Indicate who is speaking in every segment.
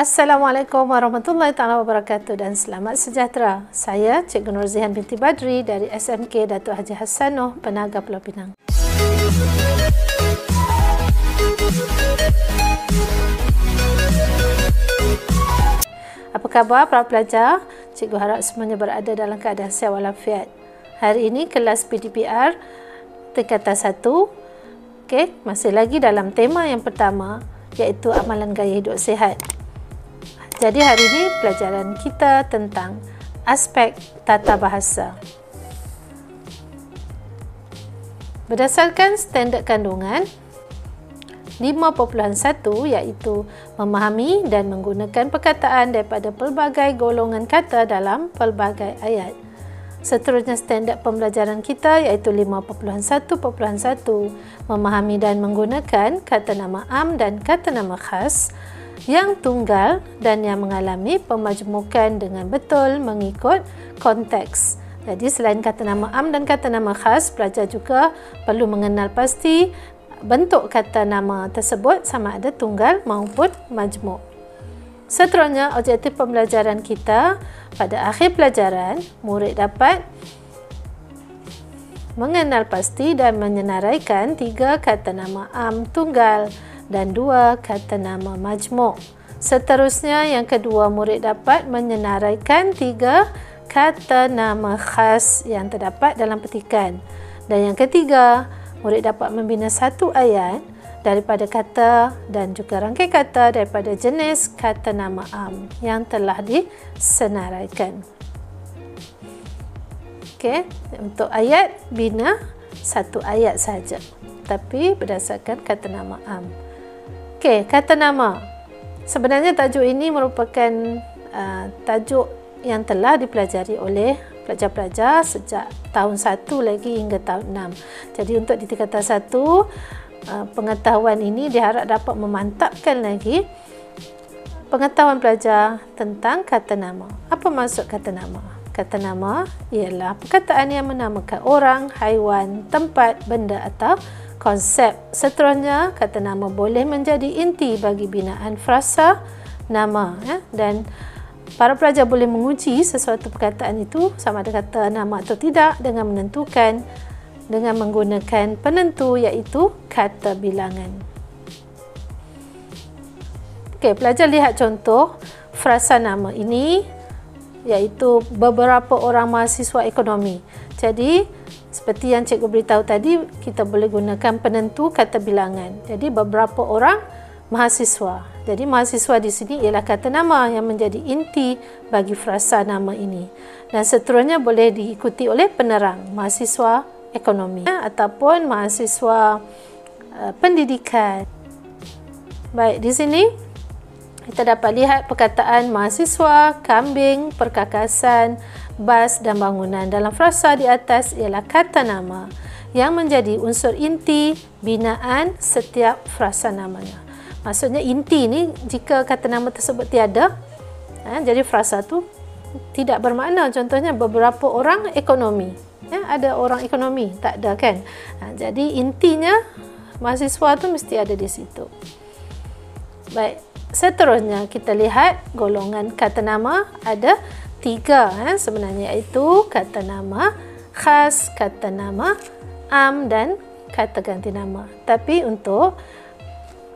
Speaker 1: Assalamualaikum warahmatullahi wabarakatuh dan selamat sejahtera. Saya Cikgu Nurzihan binti Badri dari SMK Datuk Haji Hassanoh, Penaga Pulau Pinang. Apa khabar para pelajar? Cikgu harap semuanya berada dalam keadaan sihat walafiat. Hari ini kelas PDPR tingkatan 1. Okey, masih lagi dalam tema yang pertama, iaitu amalan gaya hidup sihat. Jadi hari ini pelajaran kita tentang aspek tata bahasa. Berdasarkan standard kandungan 5.1, iaitu memahami dan menggunakan perkataan daripada pelbagai golongan kata dalam pelbagai ayat. Seterusnya standard pembelajaran kita iaitu 5.1.1, memahami dan menggunakan kata nama am dan kata nama khas yang tunggal dan yang mengalami pemajmukan dengan betul mengikut konteks. Jadi selain kata nama am dan kata nama khas, pelajar juga perlu mengenal pasti bentuk kata nama tersebut sama ada tunggal maupun majmuk. Seterusnya, objektif pembelajaran kita pada akhir pelajaran, murid dapat mengenal pasti dan menyenaraikan 3 kata nama am tunggal dan 2 kata nama majmuk. Seterusnya, yang kedua, murid dapat menyenaraikan 3 kata nama khas yang terdapat dalam petikan. Dan yang ketiga, murid dapat membina satu ayat daripada kata dan juga rangkai kata daripada jenis kata nama am yang telah disenaraikan. Okey, untuk ayat bina satu ayat saja, tapi berdasarkan kata nama am. Okey, kata nama. Sebenarnya tajuk ini merupakan tajuk yang telah dipelajari oleh pelajar-pelajar sejak tahun 1 lagi hingga tahun 6. Jadi untuk di tingkatan 1, pengetahuan ini diharap dapat memantapkan lagi pengetahuan pelajar tentang kata nama. Apa maksud kata nama? Kata nama ialah perkataan yang menamakan orang, haiwan, tempat, benda atau konsep. Seterusnya, kata nama boleh menjadi inti bagi binaan frasa nama, dan para pelajar boleh menguji sesuatu perkataan itu sama ada kata nama atau tidak dengan menentukan dengan menggunakan penentu iaitu kata bilangan. Okey, pelajar lihat contoh frasa nama ini iaitu beberapa orang mahasiswa ekonomi. Jadi seperti yang cikgu beritahu tadi, kita boleh gunakan penentu kata bilangan. Jadi beberapa orang mahasiswa. Jadi mahasiswa di sini ialah kata nama yang menjadi inti bagi frasa nama ini. Dan seterusnya boleh diikuti oleh penerang, mahasiswa ekonomi ataupun mahasiswa pendidikan. Baik, di sini kita dapat lihat perkataan mahasiswa, kambing, perkakasan, bas dan bangunan. Dalam frasa di atas ialah kata nama yang menjadi unsur inti binaan setiap frasa namanya. Maksudnya inti ni jika kata nama tersebut tiada, jadi frasa tu tidak bermakna. Contohnya beberapa orang ekonomi, ada orang ekonomi, tak ada kan. Jadi intinya mahasiswa tu mesti ada di situ. Baik, seterusnya kita lihat golongan kata nama ada 3 sebenarnya, iaitu kata nama khas, kata nama am dan kata ganti nama. Tapi untuk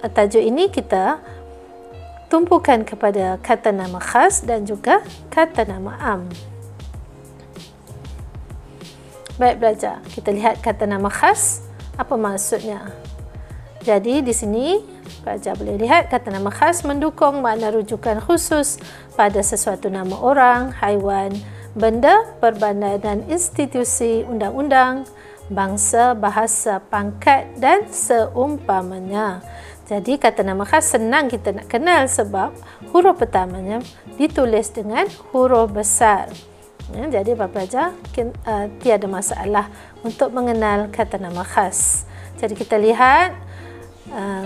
Speaker 1: tajuk ini kita tumpukan kepada kata nama khas dan juga kata nama am. Baik pelajar, kita lihat kata nama khas, apa maksudnya. Jadi di sini pelajar boleh lihat kata nama khas mendukung makna rujukan khusus pada sesuatu nama orang, haiwan, benda, perbandingan institusi, undang-undang, bangsa, bahasa, pangkat dan seumpamanya. Jadi kata nama khas senang kita nak kenal sebab huruf pertamanya ditulis dengan huruf besar. Jadi para pelajar tiada masalah untuk mengenal kata nama khas. Jadi kita lihat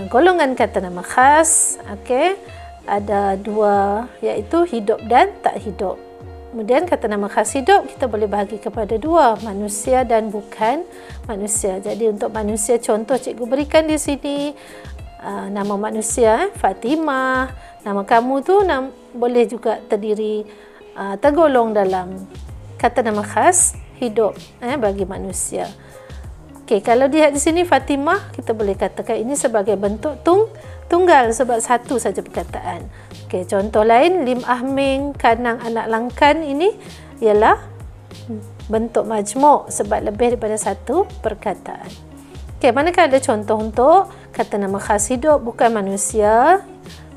Speaker 1: golongan kata nama khas. Okey, ada 2 iaitu hidup dan tak hidup. Kemudian kata nama khas hidup kita boleh bahagi kepada 2, manusia dan bukan manusia. Jadi untuk manusia, contoh cikgu berikan di sini nama manusia, Fatimah. Nama kamu tu boleh juga tergolong dalam kata nama khas hidup bagi manusia. Okey, kalau dilihat di sini Fatimah, kita boleh katakan ini sebagai bentuk tunggal sebab satu saja perkataan. Okey, contoh lain, Lim Ah Meng, Kanang anak langkan, ini ialah bentuk majmuk sebab lebih daripada satu perkataan. Okey, manakah ada contoh untuk kata nama khas hidup bukan manusia,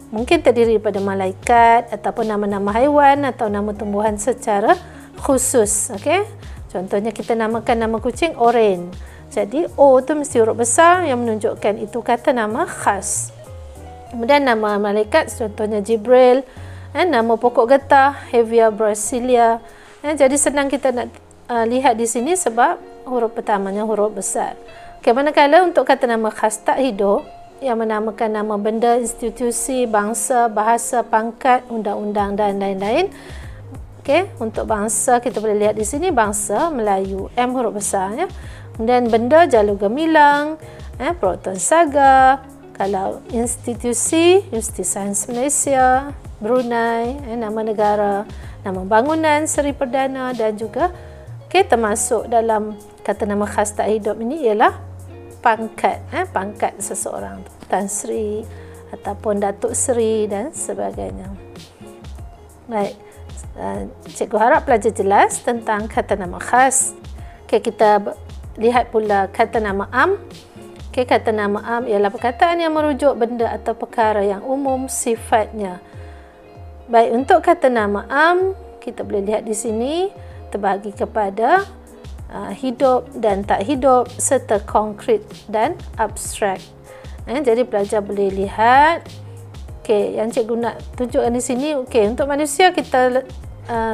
Speaker 1: mungkin terdiri daripada malaikat ataupun nama-nama haiwan atau nama tumbuhan secara khusus. Okey, contohnya kita namakan nama kucing Oren. Jadi O tu mesti huruf besar yang menunjukkan itu kata nama khas. Kemudian nama malaikat contohnya Jibril, nama pokok getah Hevia brassilia. Jadi senang kita nak lihat di sini sebab huruf pertamanya huruf besar. Okey, manakala untuk kata nama khas tak hidup yang menamakan nama benda, institusi, bangsa, bahasa, pangkat, undang-undang dan lain-lain. Okey, untuk bangsa kita boleh lihat di sini bangsa Melayu, M huruf besar ya. Kemudian benda Jalur Gemilang, Proton Saga. Kalau institusi, Universiti Sains Malaysia, Brunei, nama negara, nama bangunan Seri Perdana dan juga termasuk dalam kata nama khas tak hidup ini ialah pangkat, pangkat seseorang, Tan Sri ataupun Datuk Seri dan sebagainya. Baik, cikgu harap pelajar jelas tentang kata nama khas. Kita lihat pula kata nama am. Kata nama am ialah perkataan yang merujuk benda atau perkara yang umum sifatnya. Baik, untuk kata nama am, kita boleh lihat di sini terbahagi kepada hidup dan tak hidup serta konkret dan abstrak. Jadi pelajar boleh lihat yang cikgu nak tunjukkan di sini. Untuk manusia kita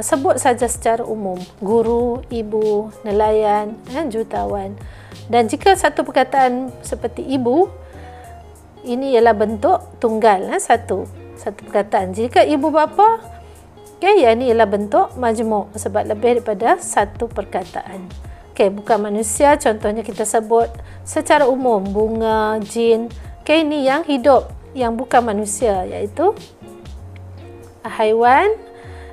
Speaker 1: sebut saja secara umum, guru, ibu, nelayan, jutawan. Dan jika satu perkataan seperti ibu, ini ialah bentuk tunggal, satu perkataan. Jika ibu bapa, yang ini ialah bentuk majmuk sebab lebih daripada satu perkataan. Bukan manusia, contohnya kita sebut secara umum bunga, jin. Ini yang hidup, yang bukan manusia, iaitu haiwan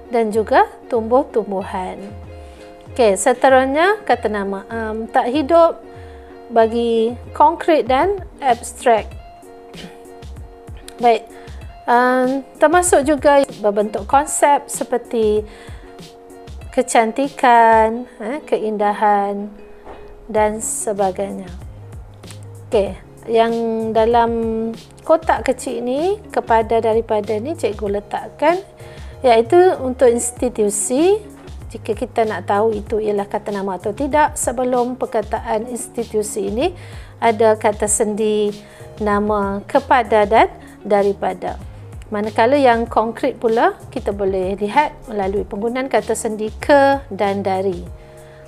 Speaker 1: dan juga tumbuh-tumbuhan. Seterusnya kata nama tak hidup bagi konkret dan abstrak. Baik, termasuk juga berbentuk konsep seperti kecantikan, keindahan dan sebagainya. Yang dalam kotak kecil ini, kepada daripada ni cikgu letakkan, iaitu untuk institusi. Jika kita nak tahu itu ialah kata nama atau tidak, sebelum perkataan institusi ini ada kata sendi nama kepada dan daripada. Manakala yang konkret pula kita boleh lihat melalui penggunaan kata sendi ke dan dari.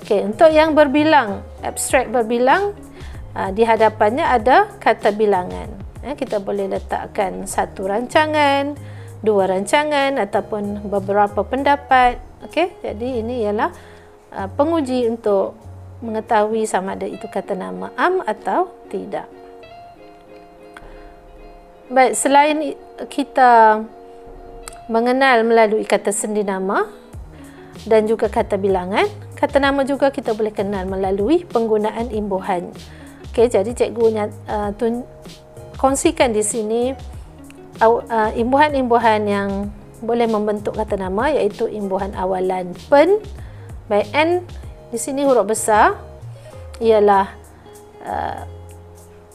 Speaker 1: Untuk yang berbilang, abstrak berbilang, di hadapannya ada kata bilangan. Kita boleh letakkan satu rancangan, dua rancangan ataupun beberapa pendapat. Jadi ini ialah penguji untuk mengetahui sama ada itu kata nama am atau tidak. Baik, selain kita mengenal melalui kata sendi nama dan juga kata bilangan, kata nama juga kita boleh kenal melalui penggunaan imbuhan. Jadi cikgu kongsikan di sini imbuhan-imbuhan yang boleh membentuk kata nama, iaitu imbuhan awalan pen. Baik, N di sini huruf besar ialah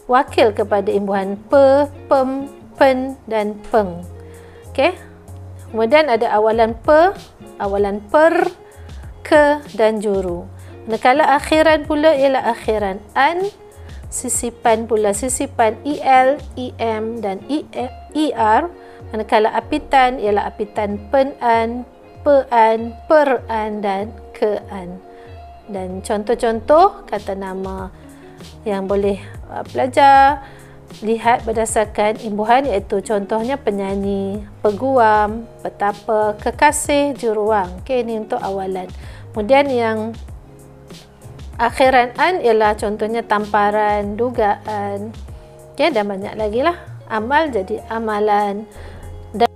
Speaker 1: wakil kepada imbuhan pe, pem, pen dan peng. Kemudian ada awalan pe, awalan per, ke dan juru. Manakala akhiran pula ialah akhiran an, sisipan pula sisipan il, im dan ir. Manakala apitan ialah apitan pen-an, pe-an, per-an dan ke-an. Dan contoh-contoh kata nama yang boleh pelajar lihat berdasarkan imbuhan, iaitu contohnya penyanyi, peguam, petapa, kekasih, juruang. Ini untuk awalan. Kemudian yang akhiran an ialah contohnya tamparan, dugaan, dan banyak lagi lah. amal jadi amalan. Dan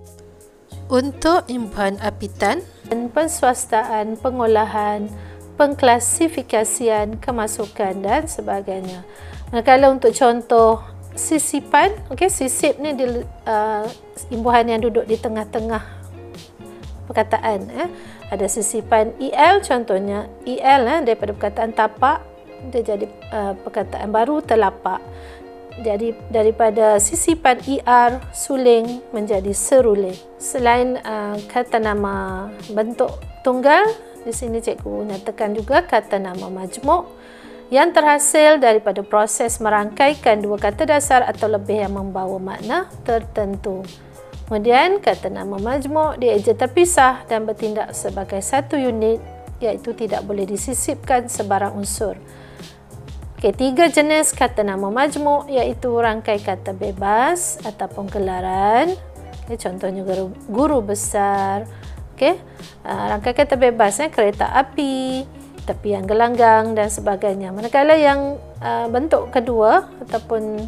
Speaker 1: untuk imbuhan apitan dan penswastaan, pengolahan, pengklasifikasian, kemasukan dan sebagainya. Kalau untuk contoh sisipan, sisip ni imbuhan yang duduk di tengah-tengah perkataan. Ada sisipan EL, contohnya EL daripada perkataan tapak, dia jadi perkataan baru telapak. Jadi daripada sisipan ER, suling menjadi seruling. Selain kata nama bentuk tunggal, di sini cikgu nyatakan juga kata nama majmuk yang terhasil daripada proses merangkaikan dua kata dasar atau lebih yang membawa makna tertentu. Kemudian kata nama majmuk dieja terpisah dan bertindak sebagai satu unit, iaitu tidak boleh disisipkan sebarang unsur. Tiga jenis kata nama majmuk iaitu rangkai kata bebas ataupun gelaran. Contohnya guru besar. Rangkai kata bebas, kereta api, tepian gelanggang dan sebagainya. Manakala yang bentuk kedua ataupun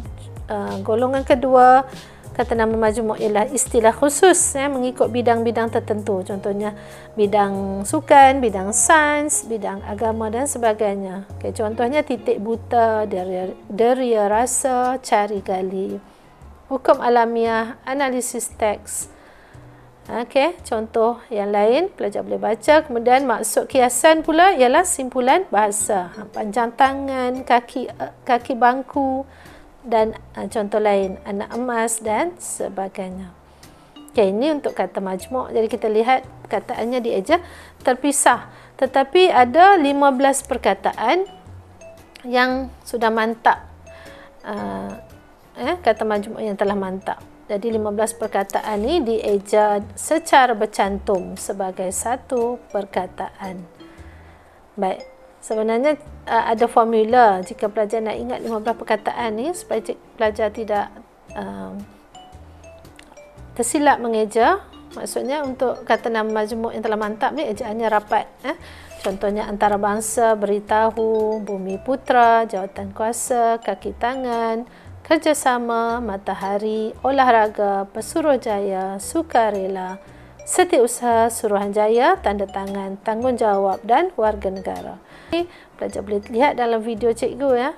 Speaker 1: golongan kedua, kata nama majmuk ialah istilah khusus mengikut bidang-bidang tertentu. Contohnya bidang sukan, bidang sains, bidang agama dan sebagainya. Contohnya titik buta, deria rasa, cari gali, hukum alamiah, analisis teks. Contoh yang lain pelajar boleh baca. Kemudian maksud kiasan pula ialah simpulan bahasa, panjang tangan, kaki bangku dan contoh lain, anak emas dan sebagainya. Ini untuk kata majmuk. Jadi kita lihat perkataannya dieja terpisah, tetapi ada 15 perkataan yang sudah mantap, kata majmuk yang telah mantap. Jadi 15 perkataan ini dieja secara bercantum sebagai satu perkataan. Baik, sebenarnya ada formula jika pelajar nak ingat 15 perkataan ni supaya pelajar tidak tersilap mengeja. Maksudnya untuk kata nama majmuk yang telah mantap ni ejaannya rapat. Contohnya antarabangsa, beritahu, bumi putra, jawatan kuasa, kaki tangan, kerjasama, matahari, olahraga, pesuruhjaya, sukarela, setiausaha, suruhanjaya, tanda tangan, tanggungjawab dan warga negara. Pelajar boleh lihat dalam video cikgu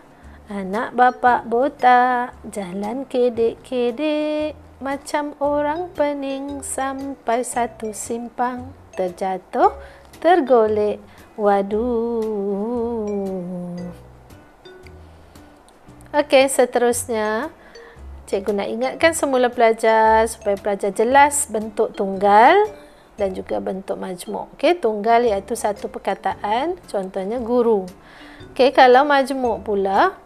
Speaker 1: Anak bapak botak, jalan kedek-kedek, macam orang pening sampai satu simpang, terjatuh, tergolek, waduh. Seterusnya cikgu nak ingatkan semula pelajar supaya pelajar jelas bentuk tunggal dan juga bentuk majmuk. Tunggal iaitu satu perkataan, contohnya guru. Kalau majmuk pula,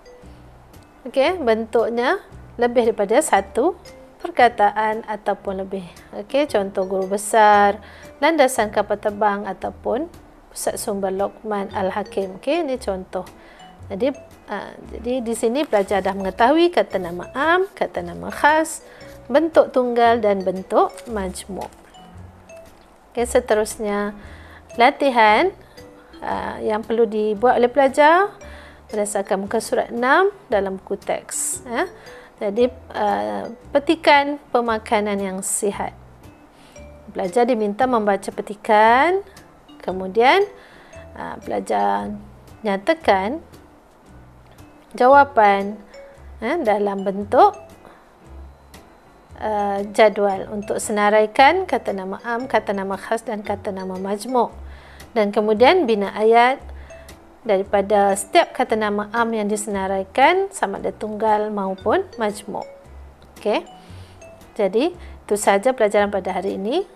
Speaker 1: bentuknya lebih daripada satu perkataan ataupun lebih. Contoh guru besar, landasan kapal terbang ataupun pusat sumber Luqman Al-Hakim. Ini contoh. Jadi di sini pelajar dah mengetahui kata nama am, kata nama khas, bentuk tunggal dan bentuk majmuk. Seterusnya latihan yang perlu dibuat oleh pelajar berdasarkan muka surat 6 dalam buku teks. Jadi petikan pemakanan yang sihat. Pelajar diminta membaca petikan, kemudian pelajar nyatakan jawapan dalam bentuk jadual untuk senaraikan kata nama am, kata nama khas dan kata nama majmuk. Dan kemudian bina ayat daripada setiap kata nama am yang disenaraikan sama ada tunggal maupun majmuk. Jadi itu sahaja pelajaran pada hari ini.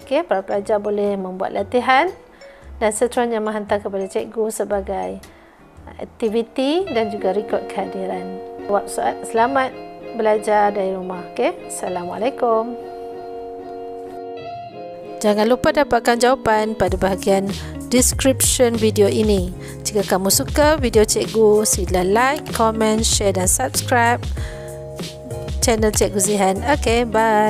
Speaker 1: Para pelajar boleh membuat latihan dan seterusnya menghantar kepada cikgu sebagai aktiviti dan juga rekod kehadiran. Selamat belajar dari rumah. Assalamualaikum. Jangan lupa dapatkan jawapan pada bahagian description video ini. Jika kamu suka video cikgu, sila like, komen, share dan subscribe channel Cikgu Zihan. Bye.